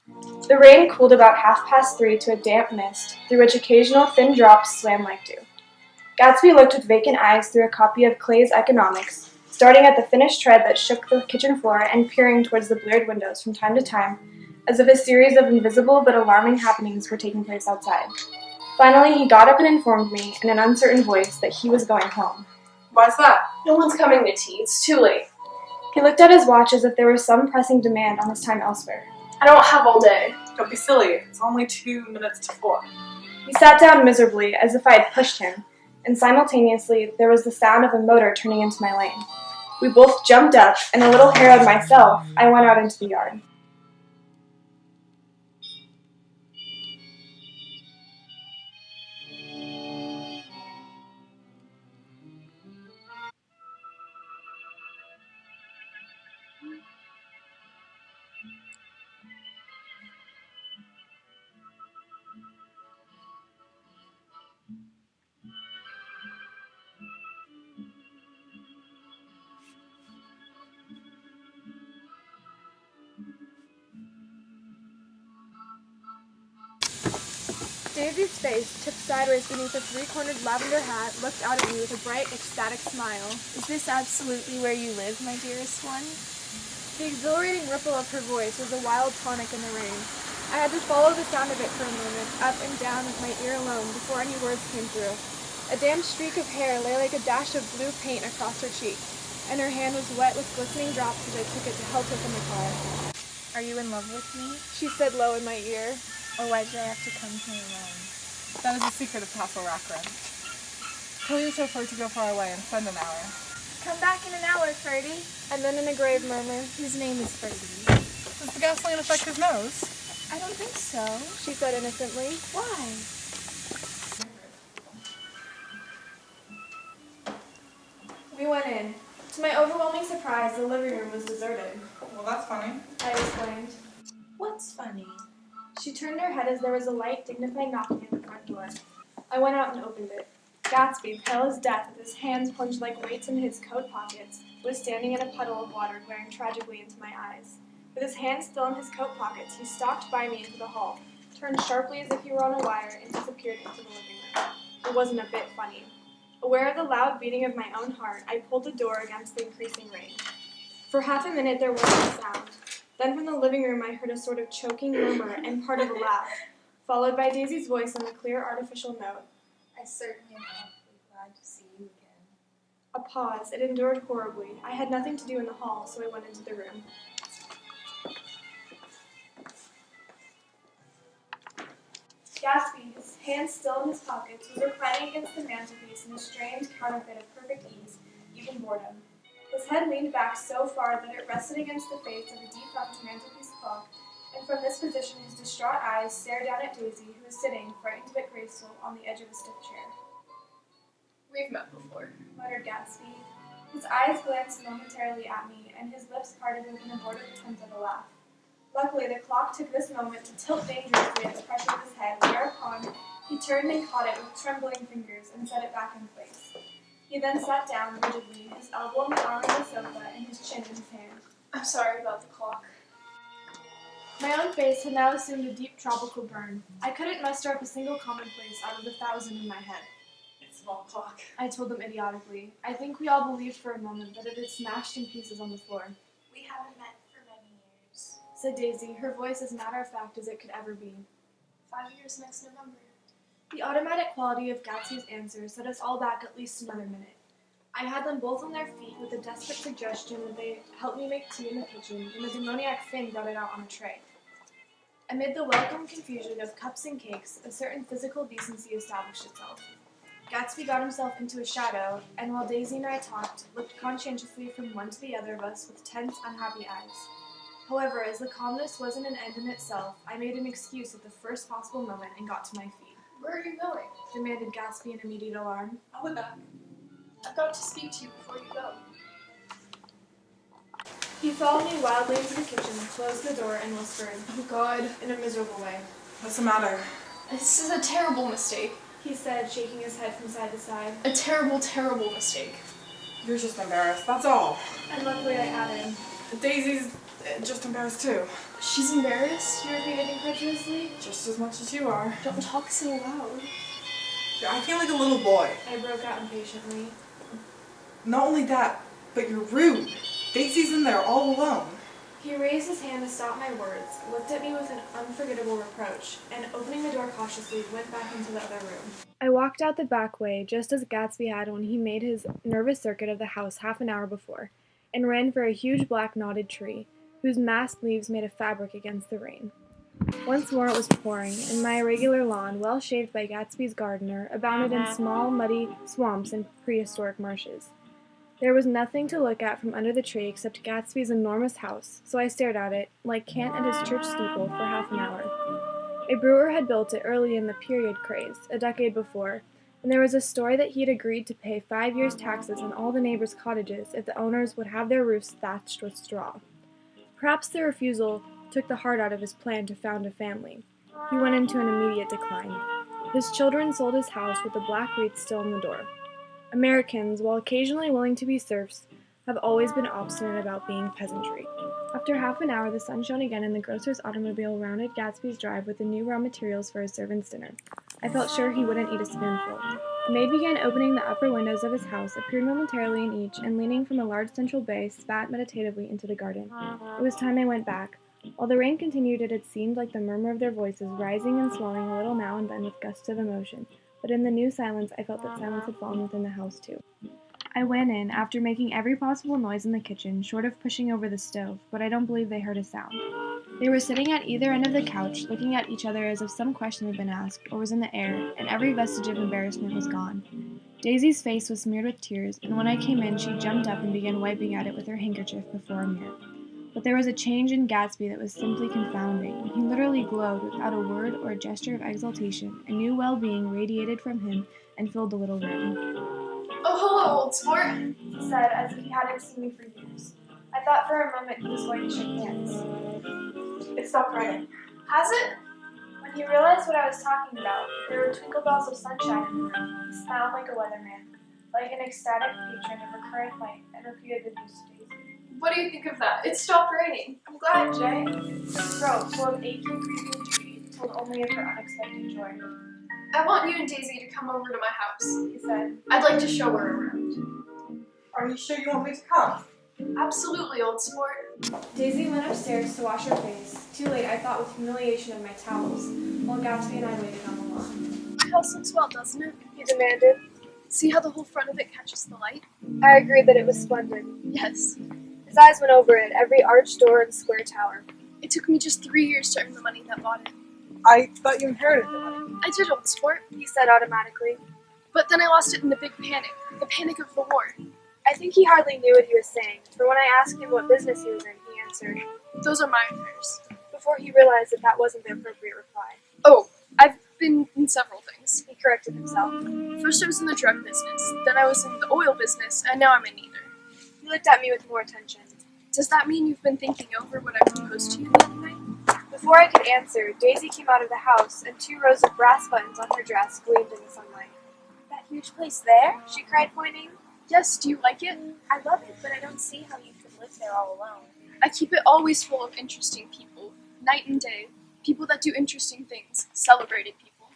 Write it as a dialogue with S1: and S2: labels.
S1: The rain cooled about 3:30 to a damp mist, through which occasional thin drops swam like dew. Gatsby looked with vacant eyes through a copy of Clay's Economics, starting at the finished tread that shook the kitchen floor and peering towards the bleared windows from time to time, as if a series of invisible but alarming happenings were taking place outside. Finally, he got up and informed me, in an uncertain voice, that he was going home.
S2: Why's that? No one's coming to tea. It's too late.
S1: He looked at his watch as if there was some pressing demand on his time elsewhere.
S2: I don't have all day.
S3: Don't be silly. It's only 2 minutes to 4.
S1: He sat down miserably, as if I had pushed him, and simultaneously there was the sound of a motor turning into my lane. We both jumped up, and a little harrowed myself, I went out into the yard. Daisy's face, tipped sideways beneath a three-cornered lavender hat, looked out at me with a bright, ecstatic smile.
S4: Is this absolutely where you live, my dearest one?
S1: The exhilarating ripple of her voice was a wild tonic in the rain. I had to follow the sound of it for a moment, up and down with my ear alone, before any words came through. A damp streak of hair lay like a dash of blue paint across her cheek, and her hand was wet with glistening drops as I took it to help her from the car.
S4: Are you in love with me?
S1: She said low in my ear.
S4: Or why did I have to come here alone?
S3: That is the secret of Castle Rackrent. Tell your chauffeur to go far away and spend an hour.
S4: Come back in an hour, Ferdy.
S1: And then in a grave murmur,
S4: His name is Ferdy.
S3: Does the gasoline affect his nose?
S4: I don't think so.
S1: she said innocently.
S4: Why?
S1: We went in. To my overwhelming surprise, the living room was deserted.
S3: Well, that's funny.
S1: I exclaimed.
S4: What's funny?
S1: She turned her head as there was a light, dignified knocking at the front door. I went out and opened it. Gatsby, pale as death, with his hands plunged like weights into his coat pockets, was standing in a puddle of water, glaring tragically into my eyes. With his hands still in his coat pockets, he stalked by me into the hall, turned sharply as if he were on a wire, and disappeared into the living room. It wasn't a bit funny. Aware of the loud beating of my own heart, I pulled the door against the increasing rain. For half a minute there wasn't a sound. Then from the living room I heard a sort of choking murmur and part of a laugh, followed by Daisy's voice on the clear artificial note.
S4: I certainly am awfully glad to see you again.
S1: A pause. It endured horribly. I had nothing to do in the hall, so I went into the room. Gatsby, his hands still in his pockets, was reclining against the mantelpiece in a strange counterfeit of perfect ease, even boredom. His head leaned back so far that it rested against the face of a defunct mantelpiece clock, and from this position his distraught eyes stared down at Daisy, who was sitting, frightened but graceful, on the edge of a stiff chair.
S2: We've met before.
S1: Muttered Gatsby. His eyes glanced momentarily at me, and his lips parted with an abortive attempt at a laugh. Luckily, the clock took this moment to tilt dangerously at the pressure of his head, whereupon he turned and caught it with trembling fingers and set it back in place. He then sat down rigidly, his elbow on the arm of the sofa and his chin in his hand.
S2: I'm sorry about the clock.
S1: My own face had now assumed a deep tropical burn. I couldn't muster up a single commonplace out of the 1,000 in my head.
S2: It's a long clock.
S1: I told them idiotically. I think we all believed for a moment that it had smashed in pieces on the floor.
S4: We haven't met for many years.
S1: Said Daisy, her voice as matter-of-fact as it could ever be.
S4: 5 years next November.
S1: The automatic quality of Gatsby's answer set us all back at least another minute. I had them both on their feet with a desperate suggestion that they help me make tea in the kitchen when the demoniac Finn brought it out on a tray. Amid the welcome confusion of cups and cakes, a certain physical decency established itself. Gatsby got himself into a shadow, and while Daisy and I talked, looked conscientiously from one to the other of us with tense, unhappy eyes. However, as the calmness wasn't an end in itself, I made an excuse at the first possible moment and got to my feet.
S2: Where are you going?
S1: Demanded Gatsby in immediate alarm.
S2: I'll be back. I've got to speak to you before you go.
S1: He followed me wildly into the kitchen, closed the door, and whispered,
S2: Oh God.
S1: in a miserable way.
S3: What's the matter?
S2: This is a terrible mistake.
S1: He said, shaking his head from side to side.
S2: A terrible, terrible mistake.
S3: You're just embarrassed, that's all.
S1: And luckily I added,
S3: Daisy's Just embarrassed too.
S1: She's embarrassed, you repeated incredulously.
S3: Just as much as you are.
S1: Don't talk so loud.
S3: I feel like a little boy.
S1: I broke out impatiently.
S3: Not only that, but you're rude. Daisy's in there all alone.
S1: He raised his hand to stop my words, looked at me with an unforgettable reproach, and opening the door cautiously, went back into the other room. I walked out the back way, just as Gatsby had when he made his nervous circuit of the house half an hour before, and ran for a huge black knotted tree, whose massed leaves made a fabric against the rain. Once more it was pouring, and my irregular lawn, well shaved by Gatsby's gardener, abounded in small, muddy swamps and prehistoric marshes. There was nothing to look at from under the tree except Gatsby's enormous house, so I stared at it, like Kant at his church steeple, for half an hour. A brewer had built it early in the period craze, a decade before, and there was a story that he had agreed to pay 5 years' taxes on all the neighbors' cottages if the owners would have their roofs thatched with straw. Perhaps the refusal took the heart out of his plan to found a family. He went into an immediate decline. His children sold his house with the black wreath still on the door. Americans, while occasionally willing to be serfs, have always been obstinate about being peasantry. After half an hour, the sun shone again, and the grocer's automobile rounded Gatsby's drive with the new raw materials for his servant's dinner. I felt sure he wouldn't eat a spoonful. A maid began opening the upper windows of his house, appeared momentarily in each, and leaning from a large central bay, spat meditatively into the garden. It was time I went back. While the rain continued, it had seemed like the murmur of their voices, rising and swelling a little now and then with gusts of emotion. But in the new silence, I felt that silence had fallen within the house, too. I went in, after making every possible noise in the kitchen, short of pushing over the stove, but I don't believe they heard a sound. They were sitting at either end of the couch, looking at each other as if some question had been asked, or was in the air, and every vestige of embarrassment was gone. Daisy's face was smeared with tears, and when I came in, she jumped up and began wiping at it with her handkerchief before a mirror. But there was a change in Gatsby that was simply confounding. He literally glowed without a word or a gesture of exultation. A new well-being radiated from him and filled the little room.
S2: Oh, hello, old sport.
S1: He said, as if he hadn't seen me for years. I thought for a moment he was going to shake hands.
S2: It stopped raining. Has it?
S1: When he realized what I was talking about, there were twinkle bells of sunshine in the room. He smiled like a weatherman, like an ecstatic patron of a current light, and repeated the news to Daisy.
S2: What do you think of that? It stopped raining. I'm glad, Jay.
S1: His throat, full of aching, grieving entreaty, told only of her unexpected joy.
S2: I want you and Daisy to come over to my house.
S1: He said,
S2: I'd like to show her around.
S3: Are you sure you want me to come?
S2: Absolutely, old sport.
S1: Daisy went upstairs to wash her face, too late, I thought, with humiliation of my towels, while Gatsby and I waited on the lawn.
S2: My house looks well, doesn't it?
S1: He demanded.
S2: See how the whole front of it catches the light?
S1: I agreed that it was splendid.
S2: Yes.
S1: His eyes went over it, every arched door and square tower.
S2: It took me just 3 years to earn the money that bought it.
S3: I thought you inherited the money.
S2: I did, old sport.
S1: He said automatically.
S2: But then I lost it in the big panic. The panic of the war.
S1: I think he hardly knew what he was saying, for when I asked him what business he was in, he answered,
S2: Those are my affairs.
S1: before he realized that that wasn't the appropriate reply.
S2: Oh, I've been in several things.
S1: He corrected himself.
S2: First I was in the drug business, then I was in the oil business, and now I'm in neither.
S1: He looked at me with more attention.
S2: Does that mean you've been thinking over what I proposed to you the other night?
S1: Before I could answer, Daisy came out of the house, and 2 rows of brass buttons on her dress gleamed in the sunlight. That huge place there? She cried, pointing.
S2: Yes, do you like it?
S4: I love it, but I don't see how you could live there all alone.
S2: I keep it always full of interesting people, night and day. People that do interesting things, celebrated people.